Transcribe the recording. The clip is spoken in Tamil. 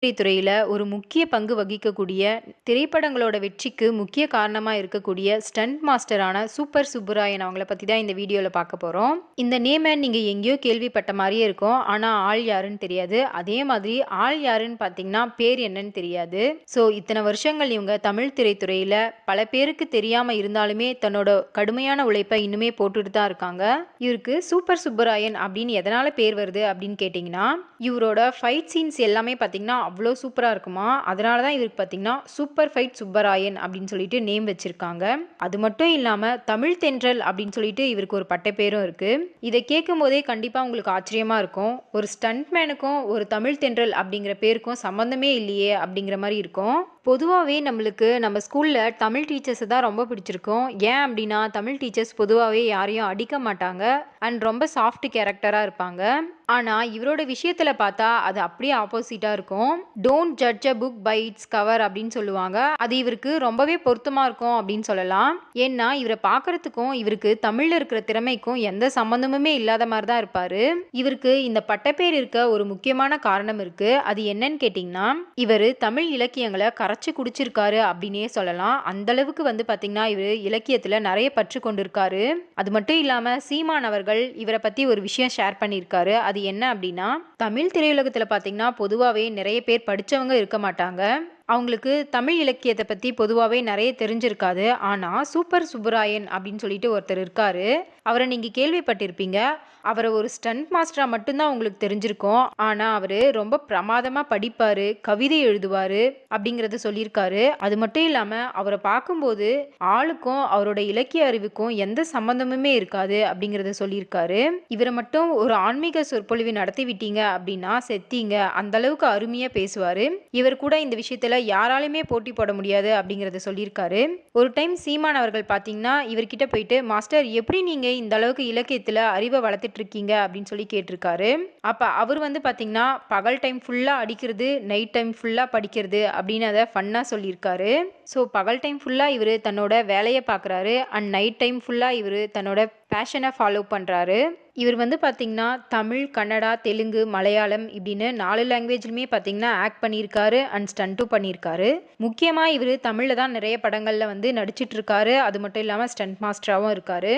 துறையில ஒரு முக்கிய பங்கு வகிக்கக்கூடிய, திரைப்படங்களோட வெற்றிக்கு முக்கிய காரணமா இருக்கக்கூடிய ஸ்டண்ட் மாஸ்டரான சூப்பர் சுப்புராயன் அவங்கள பத்தி தான் இந்த வீடியோல பார்க்க போறோம். இந்த நேம நீங்க எங்கேயோ கேள்விப்பட்ட மாரியே இருக்கும். ஆனா ஆள் யாருன்னு தெரியாது. அதே மாதிரி ஆள் யாருன்னு பார்த்தீங்கன்னா, பேர் என்னன்னு தெரியாது. இத்தன வருஷங்கள் இவங்க தமிழ் திரைத்துறையில பல பேருக்கு தெரியாம இருந்தாலுமே, தன்னோட கடுமையான உழைப்ப இன்னுமே போட்டுட்டு தான் இருக்காங்க. இவருக்கு சூப்பர் சுப்புராயன் அப்படின்னு எதனால பேர் வருது அப்படின்னு கேட்டிங்கன்னா, இவரோட ஃபைட் சீன்ஸ் எல்லாமே பார்த்தீங்கன்னா அவ்வளோ சூப்பரா இருக்குமா! அதனால தான் இவருக்கு பார்த்தீங்கன்னா, சூப்பர் ஃபைட் சுப்பராயன் அப்படின்னு சொல்லிட்டு நேம் வச்சிருக்காங்க. அது மட்டும் இல்லாம தமிழ் தென்றல் அப்படின்னு சொல்லிட்டு இவருக்கு ஒரு பட்டப்பேரும் இருக்கு. இத கேட்கும்போதே கண்டிப்பா உங்களுக்கு ஆச்சரியமா இருக்கும். ஒரு ஸ்டண்ட் மேனுக்கும் ஒரு தமிழ் தென்றல் அப்படிங்கிற பேருக்கும் சம்மந்தமே இல்லையே அப்படிங்கிற மாரி இருக்கும். பொதுவாவே நம்மளுக்கு நம்ம ஸ்கூல்ல தமிழ் டீச்சர்ஸ தான் ரொம்ப பிடிச்சிருக்கும். ஏன் அப்படின்னா, தமிழ் டீச்சர்ஸ் பொதுவாவே யாரையும் அடிக்க மாட்டாங்க. அண்ட் ரொம்ப சாஃப்ட் கேரக்டரா இருப்பாங்க. ஆனா, இவரோட விஷயத்துல பார்த்தா அது அப்படியே ஆப்போசிட்டா இருக்கும். Don't judge a book by its cover அப்படின்னு சொல்லுவாங்க. அது இவருக்கு ரொம்பவே பொருத்தமா இருக்கும் அப்படின்னு சொல்லலாம். ஏன்னா, இவர பார்க்கறதுக்கும் இவருக்கு தமிழ்ல இருக்கிற திறமைக்கும் எந்த சம்மந்தமுமே இல்லாத மாரி தான் இருப்பாரு. இவருக்கு இந்த பட்டப்பேர் இருக்க ஒரு முக்கியமான காரணம் இருக்கு. அது என்னன்னு கேட்டீங்கன்னா, இவரு தமிழ் இலக்கியங்கள கரைச்சு குடிச்சிருக்காரு அப்படின்னே சொல்லலாம். அந்த அளவுக்கு வந்து பார்த்தீங்கன்னா, இவரு இலக்கியத்துல நெறைய பற்று கொண்டிருக்காரு. அது மட்டும் இல்லாம சீமான் அவர்கள் இவர பத்தி ஒரு விஷயம் ஷேர் பண்ணியிருக்காரு. அது என்ன அப்படின்னா, தமிழ் திரையுலகத்துல பார்த்தீங்கன்னா, பொதுவாவே நெறைய பேர் படிச்சவங்க இருக்க மாட்டாங்க. அவங்களுக்கு தமிழ் இலக்கியத்த பத்தி பொதுவாவே நெறைய தெரிஞ்சிருக்காது. ஆனா, சூப்பர் சுப்புராயன் அப்படின்னு சொல்லிட்டு ஒருத்தர் இருக்காரு. அவர நீங்க கேள்விப்பட்டிருப்பீங்க. அவர ஒரு ஸ்டண்ட் மாஸ்டரா மட்டும் தான் உங்களுக்கு தெரிஞ்சிருக்கும். ஆனா, அவரு ரொம்ப பிரமாதமா படிப்பாரு, கவிதை எழுதுவாரு அப்படிங்கிறத சொல்லியிருக்காரு. அது மட்டும் இல்லாம அவர பார்க்கும்போது ஆளுக்கும் அவரோட இலக்கிய அறிவுக்கும் எந்த சம்மந்தமுமே இருக்காது அப்படிங்கிறத சொல்லியிருக்காரு. இவர மட்டும் ஒரு ஆன்மீக சொற்பொழிவு நடத்தி விட்டீங்க அப்படின்னா செத்தீங்க. அந்த அளவுக்கு அருமையா பேசுவாரு. இவர் கூட இந்த விஷயத்துல யாராலுமே போட்டி போட முடியாது அப்படிங்கிறத சொல்லியிருக்காரு. ஒரு டைம் சீமான் அவர்கள் பார்த்தீங்கன்னா, இவர்கிட்ட போயிட்டு, மாஸ்டர் எப்படி நீங்க இந்த அளவுக்கு இலக்கியத்துல அறிவ வளர்த்துட்டு இருக்கீங்க அப்படின்னு சொல்லி கேட்டிருக்காரு. அப்ப அவர் வந்து பார்த்தீங்கன்னா, பகல் டைம் ஃபுல்லா அடிக்கிறது, நைட் டைம் ஃபுல்லா படிக்கிறது அப்படின்னு அத ஃபன்னா சொல்லியிருக்காரு. பகல் டைம் ஃபுல்லா இவரு தன்னோட வேலைய பார்க்குறாரு. அண்ட் நைட் டைம் ஃபுல்லா இவரு தன்னோட பேஷன ஃபாலோ பண்றாரு. இவர் வந்து பார்த்தீங்கன்னா, தமிழ், கன்னடா, தெலுங்கு, மலையாளம் இப்படின்னு 4 லாங்குவேஜ்லயுமே பார்த்தீங்கன்னா ஆக்ட் பண்ணியிருக்காரு அண்ட் ஸ்டண்ட்டும் பண்ணியிருக்காரு. முக்கியமா இவரு தமிழ்ல தான் நிறைய படங்கள்ல வந்து நடிச்சிட்டு இருக்காரு. அது மட்டும் இல்லாம ஸ்டண்ட் மாஸ்டராவும் இருக்காரு.